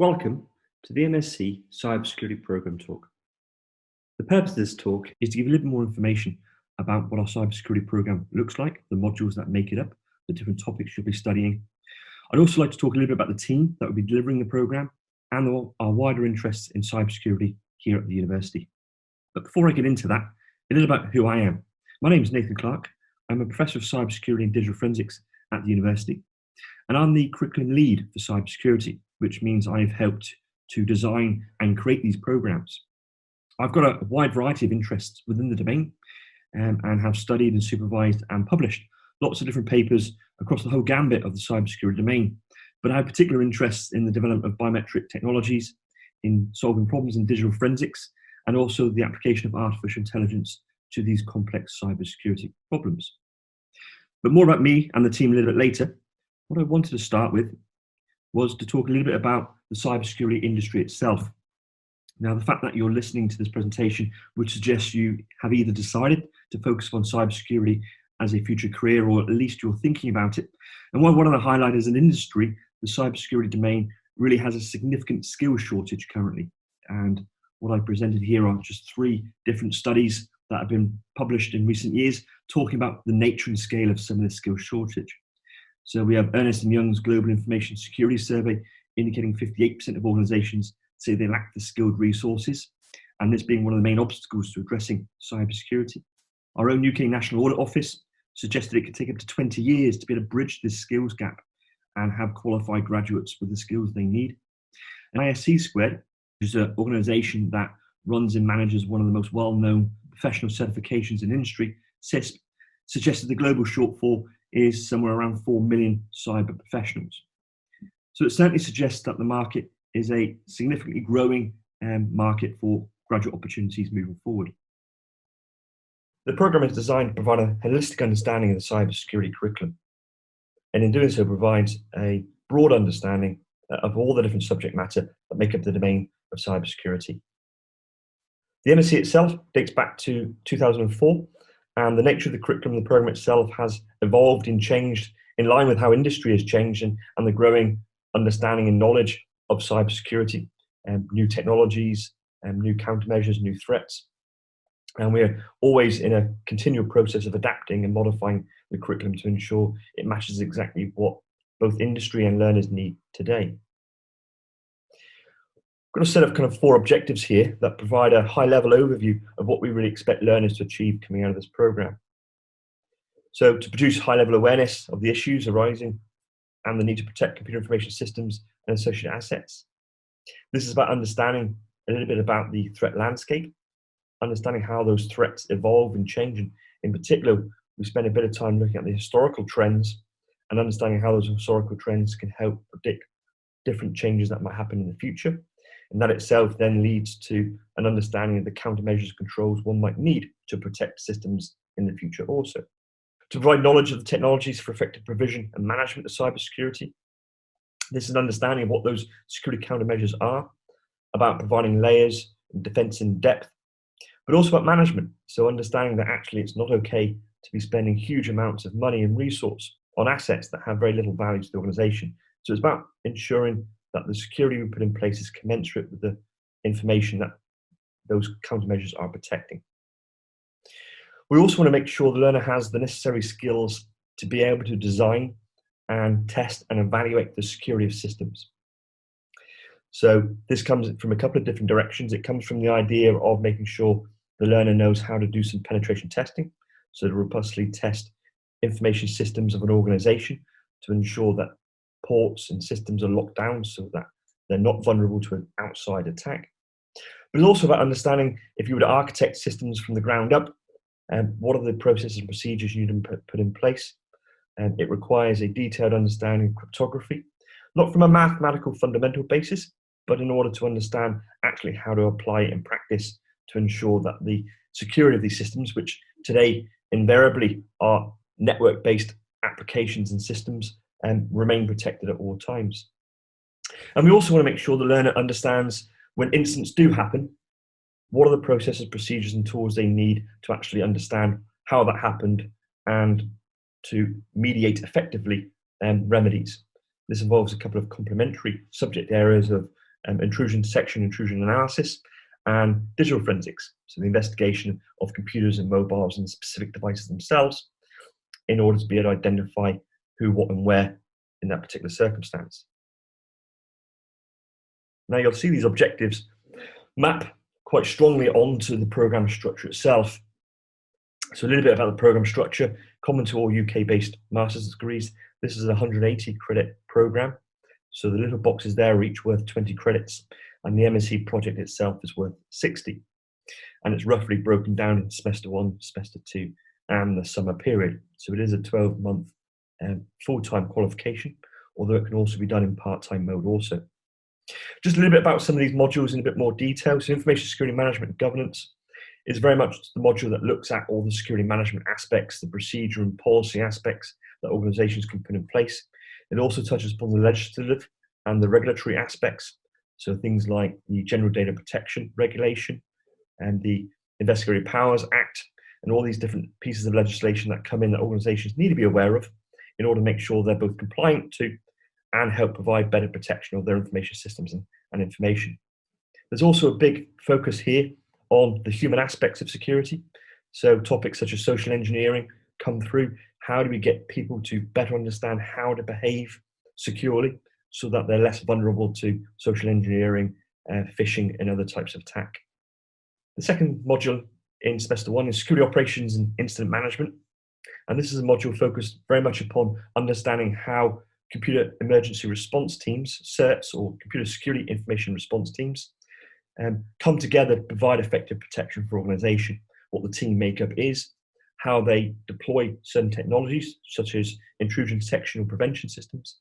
Welcome to the MSc Cyber Security Program talk. The purpose of this talk is to give you a little more information about what our cybersecurity program looks like, the modules that make it up, the different topics you'll be studying. I'd also like to talk a little bit about the team that will be delivering the program and our wider interests in cybersecurity here at the university. But before I get into that, a little about who I am. My name is Nathan Clark. I'm a professor of cybersecurity and digital forensics at the university, and I'm the curriculum lead for cybersecurity, which means I've helped to design and create these programs. I've got a wide variety of interests within the domain and have studied and supervised and published lots of different papers across the whole gambit of the cybersecurity domain. But I have particular interests in the development of biometric technologies, in solving problems in digital forensics, and also the application of artificial intelligence to these complex cybersecurity problems. But more about me and the team a little bit later. What I wanted to start with was to talk a little bit about the cybersecurity industry itself. Now, the fact that you're listening to this presentation would suggest you have either decided to focus on cybersecurity as a future career, or at least you're thinking about it. And what I want to highlight as an industry, the cybersecurity domain really has a significant skills shortage currently. And what I presented here are just 3 different studies that have been published in recent years, talking about the nature and scale of some of the skills shortage. So we have Ernst & Young's Global Information Security Survey indicating 58% of organizations say they lack the skilled resources, and this being one of the main obstacles to addressing cybersecurity. Our own UK National Audit Office suggested it could take up to 20 years to be able to bridge this skills gap and have qualified graduates with the skills they need. And ISC Squared, which is an organization that runs and manages one of the most well-known professional certifications in industry, CISP, suggested the global shortfall is somewhere around 4 million cyber professionals. So it certainly suggests that the market is a significantly growing market for graduate opportunities moving forward. The program is designed to provide a holistic understanding of the cybersecurity curriculum, and in doing so provides a broad understanding of all the different subject matter that make up the domain of cybersecurity. The MSc itself dates back to 2004, and the nature of the curriculum, the program itself, has evolved and changed in line with how industry has changed and the growing understanding and knowledge of cybersecurity, new technologies, new countermeasures, new threats. And we're always in a continual process of adapting and modifying the curriculum to ensure it matches exactly what both industry and learners need today. I've got a set of kind of 4 objectives here that provide a high-level overview of what we really expect learners to achieve coming out of this program. So to produce high-level awareness of the issues arising and the need to protect computer information systems and associated assets. This is about understanding a little bit about the threat landscape, understanding how those threats evolve and change. And in particular, we spend a bit of time looking at the historical trends and understanding how those historical trends can help predict different changes that might happen in the future. And that itself then leads to an understanding of the countermeasures controls one might need to protect systems in the future also. To provide knowledge of the technologies for effective provision and management of cybersecurity. This is an understanding of what those security countermeasures are, about providing layers and defense in depth, but also about management. So understanding that actually it's not okay to be spending huge amounts of money and resource on assets that have very little value to the organization. So it's about ensuring that the security we put in place is commensurate with the information that those countermeasures are protecting. We also want to make sure the learner has the necessary skills to be able to design and test and evaluate the security of systems. So this comes from a couple of different directions. It comes from the idea of making sure the learner knows how to do some penetration testing, so to robustly test information systems of an organization to ensure that ports and systems are locked down so that they're not vulnerable to an outside attack. But it's also about understanding, if you were to architect systems from the ground up, what are the processes and procedures you need to put in place. It requires a detailed understanding of cryptography, not from a mathematical fundamental basis, but in order to understand actually how to apply it in practice to ensure that the security of these systems, which today invariably are network-based applications and systems, remain protected at all times. And we also want to make sure the learner understands when incidents do happen, what are the processes, procedures, and tools they need to actually understand how that happened and to mediate effectively remedies. This involves a couple of complementary subject areas of intrusion detection, intrusion analysis, and digital forensics, so the investigation of computers and mobiles and specific devices themselves in order to be able to identify who, what, and where in that particular circumstance. Now you'll see these objectives map quite strongly onto the program structure itself. So a little bit about the program structure, common to all UK-based master's degrees. This is a 180 credit program. So the little boxes there are each worth 20 credits, and the MSc project itself is worth 60. And it's roughly broken down in semester 1, semester 2, and the summer period. So it is a 12-month full-time qualification, although it can also be done in part-time mode also. Just a little bit about some of these modules in a bit more detail. So information security management and governance is very much the module that looks at all the security management aspects, the procedure and policy aspects that organizations can put in place. It also touches upon the legislative and the regulatory aspects. So things like the General Data Protection Regulation and the Investigatory Powers Act, and all these different pieces of legislation that come in that organizations need to be aware of in order to make sure they're both compliant to and help provide better protection of their information systems and information. There's also a big focus here on the human aspects of security. So topics such as social engineering come through. How do we get people to better understand how to behave securely so that they're less vulnerable to social engineering, phishing, and other types of attack? The second module in semester 1 is security operations and incident management. And this is a module focused very much upon understanding how computer emergency response teams, CERTs, or computer security information response teams, come together to provide effective protection for organization, what the team makeup is, how they deploy certain technologies, such as intrusion detection or prevention systems,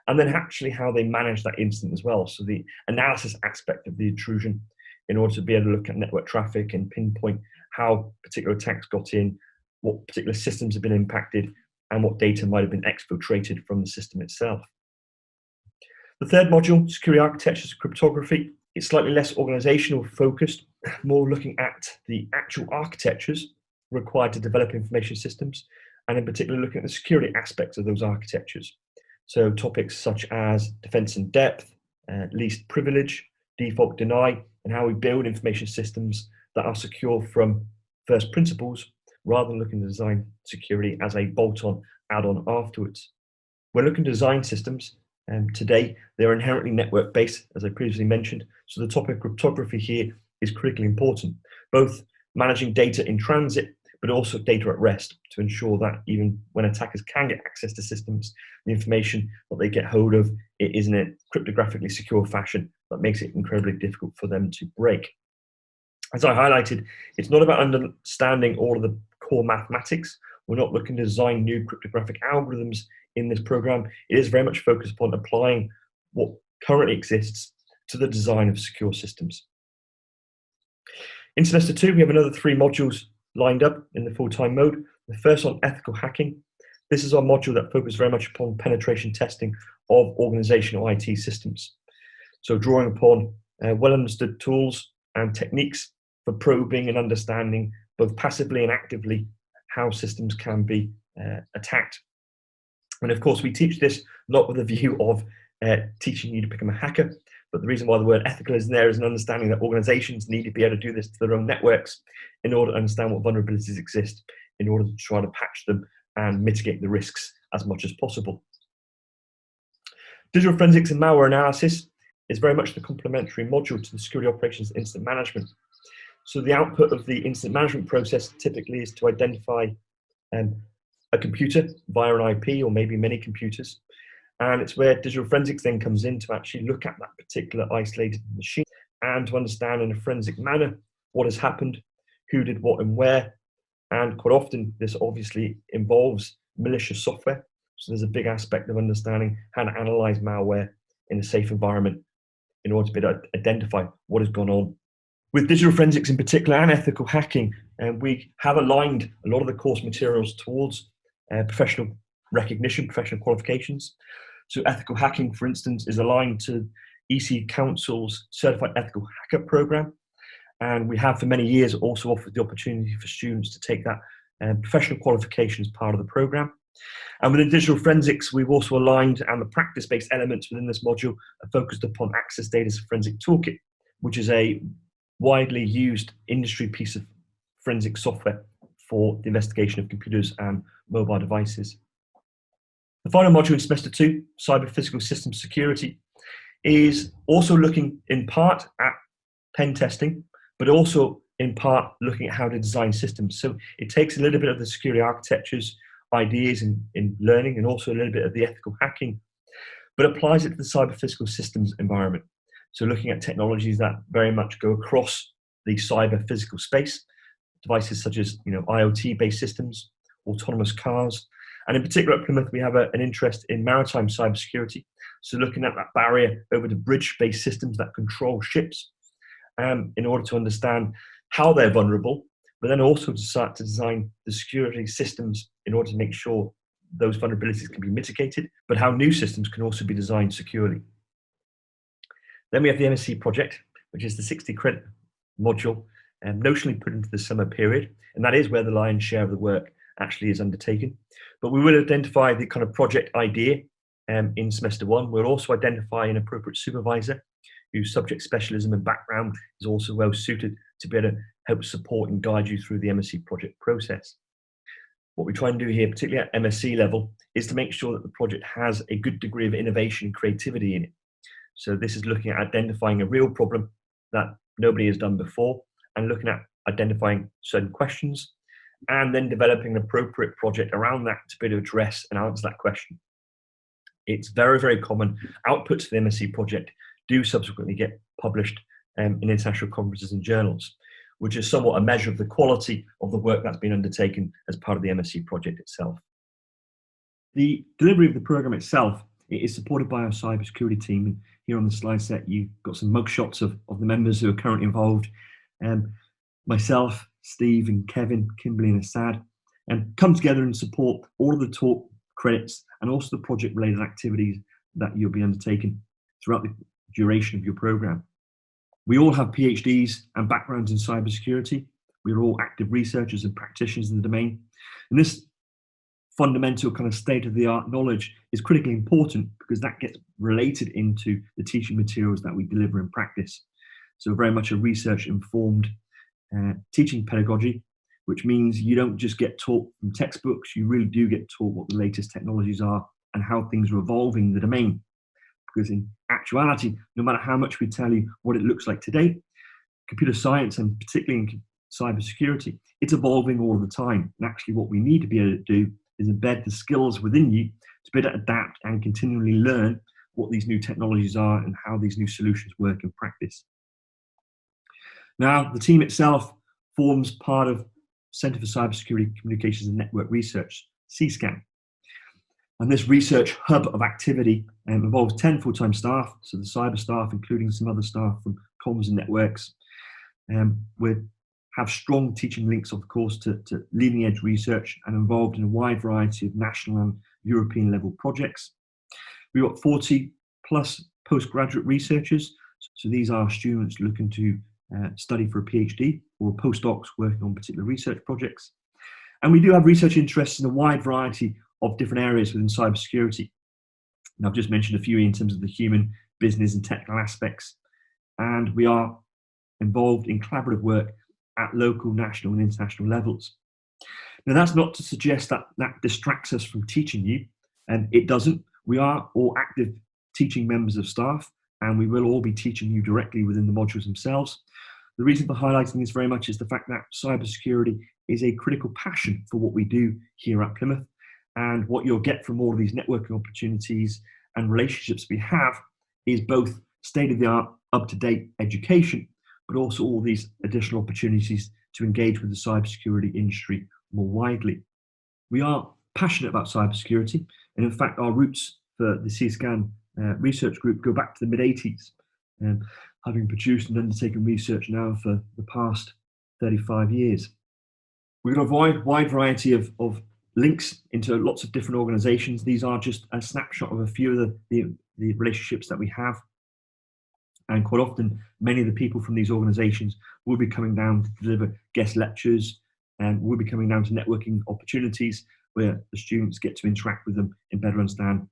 and then actually how they manage that incident as well. So the analysis aspect of the intrusion in order to be able to look at network traffic and pinpoint how particular attacks got in, what particular systems have been impacted, and what data might have been exfiltrated from the system itself. The third module, security architectures and cryptography, is slightly less organizational focused, more looking at the actual architectures required to develop information systems, and in particular looking at the security aspects of those architectures. So topics such as defense in depth, least privilege, default deny, and how we build information systems that are secure from first principles, rather than looking to design security as a bolt-on add-on afterwards. We're looking to design systems, and today they're inherently network-based, as I previously mentioned, so the topic of cryptography here is critically important, both managing data in transit, but also data at rest, to ensure that even when attackers can get access to systems, the information that they get hold of, it is in a cryptographically secure fashion that makes it incredibly difficult for them to break. As I highlighted, it's not about understanding all of the core mathematics. We're not looking to design new cryptographic algorithms in this program. It is very much focused upon applying what currently exists to the design of secure systems. In semester 2, we have another 3 modules lined up in the full-time mode. The first on ethical hacking. This is our module that focuses very much upon penetration testing of organizational IT systems. So drawing upon well-understood tools and techniques for probing and understanding both passively and actively how systems can be attacked. And of course, we teach this not with a view of teaching you to become a hacker, but the reason why the word ethical is in there is an understanding that organizations need to be able to do this to their own networks in order to understand what vulnerabilities exist, in order to try to patch them and mitigate the risks as much as possible. Digital forensics and malware analysis is very much the complementary module to the security operations and incident management. So the output of the incident management process typically is to identify a computer via an IP or maybe many computers. And it's where digital forensics then comes in to actually look at that particular isolated machine and to understand in a forensic manner what has happened, who did what and where. And quite often this obviously involves malicious software. So there's a big aspect of understanding how to analyze malware in a safe environment in order to be able to identify what has gone on. With digital forensics in particular and ethical hacking, we have aligned a lot of the course materials towards professional recognition, professional qualifications. So ethical hacking, for instance, is aligned to EC Council's Certified Ethical Hacker Program. And we have for many years also offered the opportunity for students to take that professional qualification as part of the program. And within digital forensics, we've also aligned, and the practice-based elements within this module are focused upon Access Data's Forensic Toolkit, which is a widely used industry piece of forensic software for the investigation of computers and mobile devices. The final module in semester 2, Cyber Physical Systems Security, is also looking in part at pen testing, but also in part looking at how to design systems. So it takes a little bit of the security architectures, ideas in learning, and also a little bit of the ethical hacking, but applies it to the cyber physical systems environment. So looking at technologies that very much go across the cyber physical space, devices such as IoT-based systems, autonomous cars, and in particular at Plymouth, we have an interest in maritime cybersecurity. So looking at that barrier over the bridge-based systems that control ships, in order to understand how they're vulnerable, but then also to start to design the security systems in order to make sure those vulnerabilities can be mitigated, but how new systems can also be designed securely. Then we have the MSc project, which is the 60 credit module, notionally put into the summer period, and that is where the lion's share of the work actually is undertaken. But we will identify the kind of project idea in semester 1. We'll also identify an appropriate supervisor whose subject specialism and background is also well suited to be able to help support and guide you through the MSc project process. What we try and do here, particularly at MSc level, is to make sure that the project has a good degree of innovation and creativity in it. So this is looking at identifying a real problem that nobody has done before, and looking at identifying certain questions, and then developing an appropriate project around that to be able to address and answer that question. It's very, very common. Outputs of the MSc project do subsequently get published in international conferences and journals, which is somewhat a measure of the quality of the work that's been undertaken as part of the MSc project itself. The delivery of the program itself is supported by our cybersecurity team. And here on the slide set, you've got some mugshots of the members who are currently involved. Myself, Steve and Kevin, Kimberly and Assad, and come together and support all of the talk credits and also the project related activities that you'll be undertaking throughout the duration of your program. We all have PhDs and backgrounds in cybersecurity. We're all active researchers and practitioners in the domain. And this fundamental kind of state-of-the-art knowledge is critically important because that gets related into the teaching materials that we deliver in practice. So very much a research-informed teaching pedagogy, which means you don't just get taught from textbooks, you really do get taught what the latest technologies are and how things are evolving in the domain. Because in actuality, no matter how much we tell you what it looks like today, computer science, and particularly in cybersecurity, it's evolving all the time. And actually what we need to be able to do is embed the skills within you to be able to adapt and continually learn what these new technologies are and how these new solutions work in practice. Now, the team itself forms part of Centre for Cybersecurity, Communications and Network Research, CSCAN. And this research hub of activity involves 10 full-time staff, so the cyber staff, including some other staff from comms and networks. We have strong teaching links, of course, to leading-edge research and involved in a wide variety of national and European level projects. We've got 40 plus postgraduate researchers. So these are students looking to study for a PhD or postdocs working on particular research projects. And we do have research interests in a wide variety of different areas within cybersecurity. And I've just mentioned a few in terms of the human, business and technical aspects. And we are involved in collaborative work at local, national and international levels. Now that's not to suggest that that distracts us from teaching you, and it doesn't. We are all active teaching members of staff, and we will all be teaching you directly within the modules themselves. The reason for highlighting this very much is the fact that cybersecurity is a critical passion for what we do here at Plymouth, and what you'll get from all of these networking opportunities and relationships we have is both state-of-the-art, up-to-date education, but also all these additional opportunities to engage with the cybersecurity industry more widely. We are passionate about cybersecurity, and in fact our roots for the CSCAN research group go back to the mid-80s, having produced and undertaken research now for the past 35 years. We've got a wide variety of links into lots of different organizations. These are just a snapshot of a few of the relationships that we have. And quite often, many of the people from these organizations will be coming down to deliver guest lectures, and will be coming down to networking opportunities, where the students get to interact with them and better understand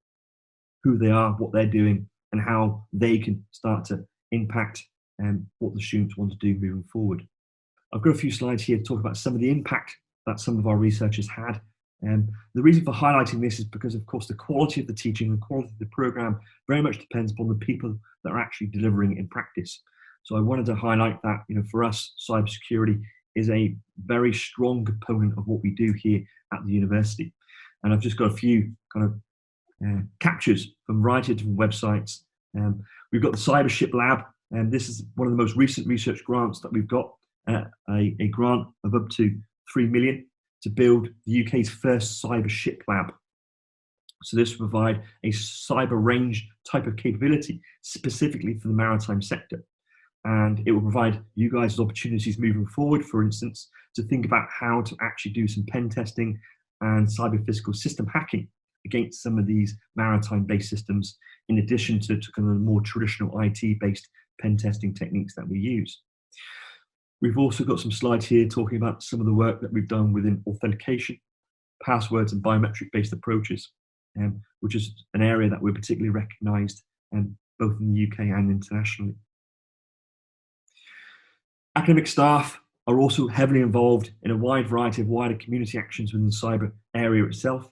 who they are, what they're doing, and how they can start to impact what the students want to do moving forward. I've got a few slides here to talk about some of the impact that some of our researchers had. The reason for highlighting this is because, of course, the quality of the teaching, the quality of the program very much depends upon the people that are actually delivering it in practice. So I wanted to highlight that, for us, cybersecurity is a very strong component of what we do here at the university. And I've just got a few kind of captures from a variety of different websites. We've got the Cybership Lab, and this is one of the most recent research grants that we've got, a grant of up to 3 million to build the UK's first cybership lab. So this will provide a cyber range type of capability specifically for the maritime sector. And it will provide you guys opportunities moving forward, for instance, to think about how to actually do some pen testing and cyber physical system hacking against some of these maritime-based systems, in addition to kind of the more traditional IT-based pen testing techniques that we use. We've also got some slides here talking about some of the work that we've done within authentication, passwords, and biometric-based approaches, which is an area that we're particularly recognised both in the UK and internationally. Academic staff are also heavily involved in a wide variety of wider community actions within the cyber area itself.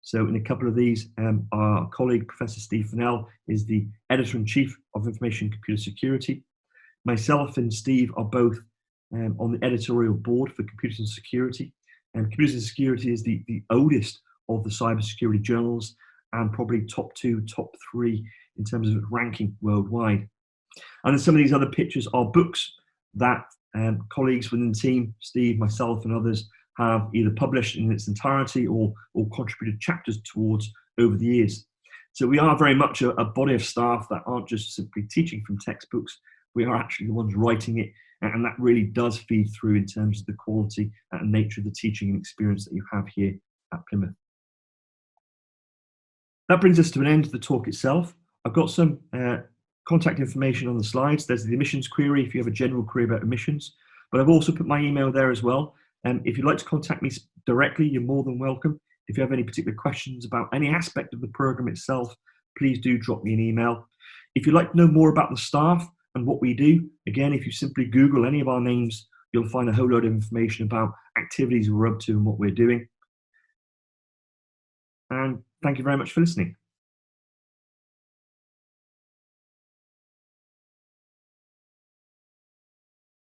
So in a couple of these, our colleague, Professor Steve Fennell, is the Editor-in-Chief of Information Computer Security. Myself and Steve are both on the editorial board for Computers and Security. And Computers and Security is the oldest of the cybersecurity journals, and probably top 2, top 3 in terms of ranking worldwide. And then some of these other pictures are books that colleagues within the team, Steve, myself, and others, have either published in its entirety or contributed chapters towards over the years. So we are very much a body of staff that aren't just simply teaching from textbooks. We are actually the ones writing it, and that really does feed through in terms of the quality and nature of the teaching and experience that you have here at Plymouth. That brings us to an end of the talk itself. I've got some contact information on the slides. There's the admissions query if you have a general query about admissions, but I've also put my email there as well. If you'd like to contact me directly, you're more than welcome. If you have any particular questions about any aspect of the program itself, please do drop me an email. If you'd like to know more about the staff and what we do, again, if you simply Google any of our names, you'll find a whole load of information about activities we're up to and what we're doing. And thank you very much for listening.